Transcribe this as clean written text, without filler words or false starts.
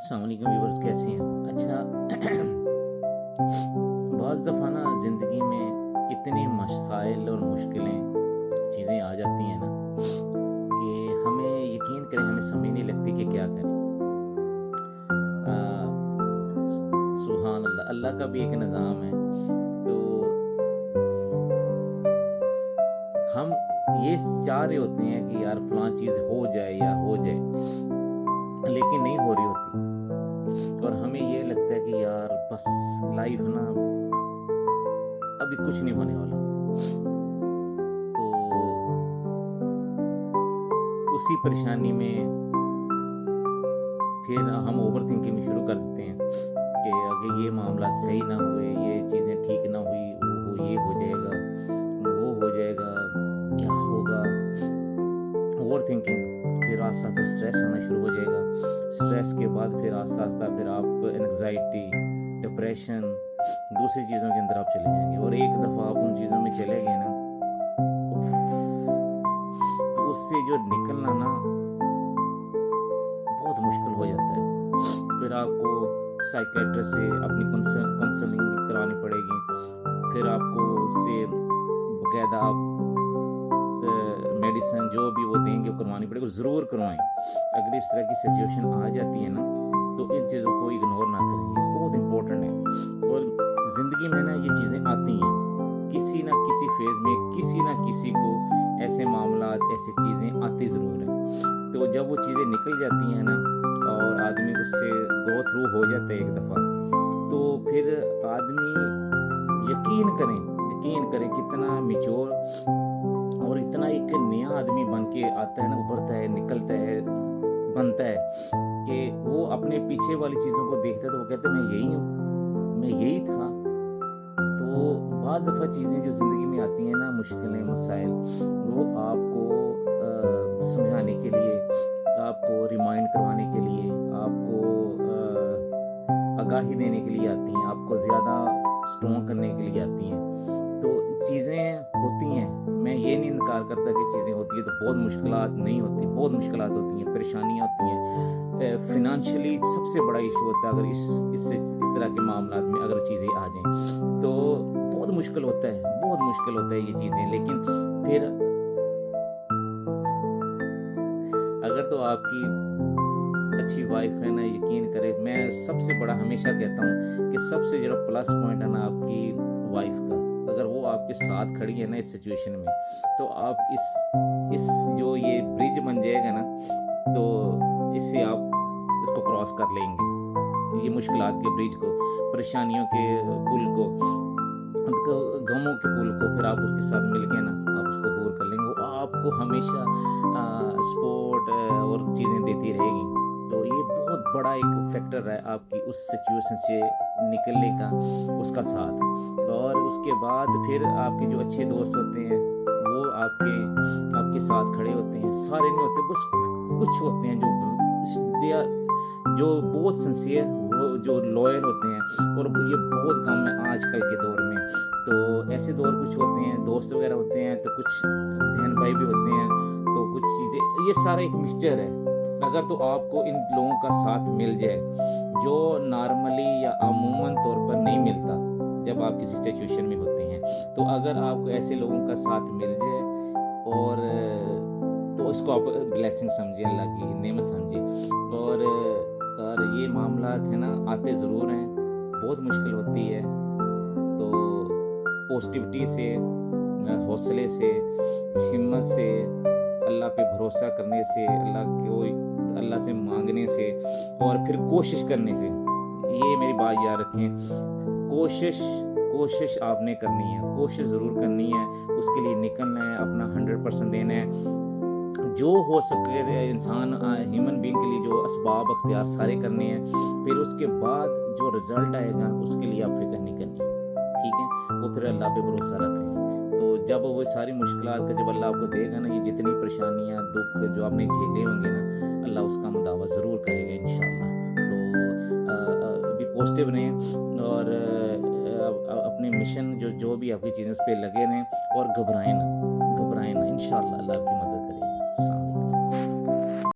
अस्सलाम वालेकुम व्यूअर्स, कैसे हैं? अच्छा, बहुत दफ़ा ना ज़िंदगी में इतनी मसाइल और मुश्किलें चीज़ें आ जाती हैं ना कि हमें यकीन करें हमें समझ नहीं लगती कि क्या करें। सुभान अल्लाह, अल्लाह का भी एक निज़ाम है। तो हम ये चाह रहे होते हैं कि यार फ़लाँ चीज़ हो जाए या हो जाए, लेकिन नहीं हो रही होती। और हमें ये लगता है कि यार बस लाइफ ना अभी कुछ नहीं होने वाला। तो उसी परेशानी में फिर हम ओवर थिंकिंग शुरू कर देते हैं कि अगर ये मामला सही ना हुए, ये चीज़ें ठीक ना हुई, ये हो जाएगा, वो हो जाएगा, क्या होगा? ओवर थिंकिंग, फिर आस्ता-आस्ता स्ट्रेस आना शुरू हो जाएगा। स्ट्रेस के बाद फिर आस्ता-आस्ता फिर आप एंग्ज़ायटी, डिप्रेशन, दूसरी चीज़ों के अंदर आप चले जाएँगे। और एक दफ़ा आप उन चीज़ों में चले गए ना, तो उससे जो निकलना ना बहुत मुश्किल हो जाता है। फिर आपको साइकियाट्रिस्ट से अपनी काउंसलिंग करानी पड़ेगी। फिर आपको उससे बाकायदा आप मेडिसिन जो भी वो देंगे वो करवानी पड़ेगी, ज़रूर करवाएं। अगर इस तरह की सिचुएशन आ जाती है ना, तो इन चीज़ों को इग्नोर ना करें, ये बहुत इम्पोर्टेंट है। और ज़िंदगी में ना ये चीज़ें आती हैं, किसी ना किसी फेज़ में किसी ना किसी को ऐसे मामलात, ऐसी चीज़ें आती ज़रूर हैं। तो जब वो चीज़ें निकल जाती हैं ना और आदमी उससे गो थ्रू हो जाता है एक दफ़ा, तो फिर आदमी यकीन करें कितना मैच्योर और इतना एक नया आदमी बन के आता है ना, उभरता है, निकलता है, बनता है कि वो अपने पीछे वाली चीज़ों को देखता है तो वो कहता है मैं यही हूँ, मैं यही था। तो बाज़ दफ़ा चीज़ें जो ज़िंदगी में आती हैं ना, मुश्किलें, मसाइल, वो आपको समझाने के लिए, आपको रिमाइंड करवाने के लिए, आपको आगाही देने के लिए आती हैं, आपको ज़्यादा स्ट्रॉन्ग करने के लिए आती हैं। तो चीज़ें होती हैं, मैं ये नहीं इनकार करता कि चीज़ें होती हैं तो बहुत मुश्किलात नहीं होती, बहुत मुश्किलात होती हैं, परेशानियाँ होती हैं। फ़ाइनेंशियली सबसे बड़ा इशू होता है अगर इस तरह के मामलात में अगर चीज़ें आ जाएँ, तो बहुत मुश्किल होता है, बहुत मुश्किल होता है ये चीज़ें। लेकिन फिर अगर तो आपकी अच्छी वाइफ है ना, यकीन करें, मैं सबसे बड़ा हमेशा कहता हूँ कि सबसे जो प्लस पॉइंट है ना आपकी वाइफ का, अगर वो आपके साथ खड़ी है ना इस सिचुएशन में, तो आप इस जो ये ब्रिज बन जाएगा ना, तो इससे आप इसको क्रॉस कर लेंगे, ये मुश्किलात के ब्रिज को, परेशानियों के पुल को, गमों के पुल को, फिर आप उसके साथ मिल के ना आप उसको दूर कर लेंगे। वो आपको हमेशा सपोर्ट और चीज़ें देती रहेगी। तो ये बहुत बड़ा एक फैक्टर है आपकी उस सिचुएशन से निकलने का, उसका साथ। और उसके बाद फिर आपके जो अच्छे दोस्त होते हैं वो आपके साथ खड़े होते हैं। सारे नहीं होते, बस कुछ होते हैं जो बहुत सिंसियर, वो जो लॉयल होते हैं, और ये बहुत कम है आजकल के दौर में। तो ऐसे दौर कुछ होते हैं, दोस्त वगैरह होते हैं, तो कुछ बहन भाई भी होते हैं, तो कुछ चीज़ें, ये सारा एक मिक्सचर है। अगर तो आपको इन लोगों का साथ मिल जाए, जो नॉर्मली या अमूमन तौर पर नहीं मिलता जब आप किसी सिचुएशन में होते हैं, तो अगर आपको ऐसे लोगों का साथ मिल जाए और तो इसको आप ब्लेसिंग समझिए, अल्लाह की नेमत समझिए। और ये मामलात है ना, आते ज़रूर हैं, बहुत मुश्किल होती है। तो पॉजिटिविटी से, हौसले से, हिम्मत से, अल्लाह पे भरोसा करने से, अल्लाह से मांगने से, और फिर कोशिश करने से, ये मेरी बात याद रखें, कोशिश आपने करनी है, कोशिश ज़रूर करनी है, उसके लिए निकलना है, अपना 100% देना है। जो हो सके इंसान ह्यूमन बीइंग के लिए जो असबाब अख्तियार सारे करने हैं, फिर उसके बाद जो रिज़ल्ट आएगा उसके लिए आप फ़िक्र नहीं करनी, ठीक है? वो फिर अल्लाह पे भरोसा रख लें। तो जब वो सारी मुश्किलात का जब अल्लाह आपको देगा ना, ये जितनी परेशानियाँ, दुःख जो आपने झेले होंगे ना, अल्लाह उसका मुदावा ज़रूर करेगा इंशाअल्लाह। तो अभी पॉजिटिव रहें और अपने मिशन जो भी आपकी चीज़ें उस पे लगे रहें, और घबराएँ ना, इंशाअल्लाह अल्लाह आपकी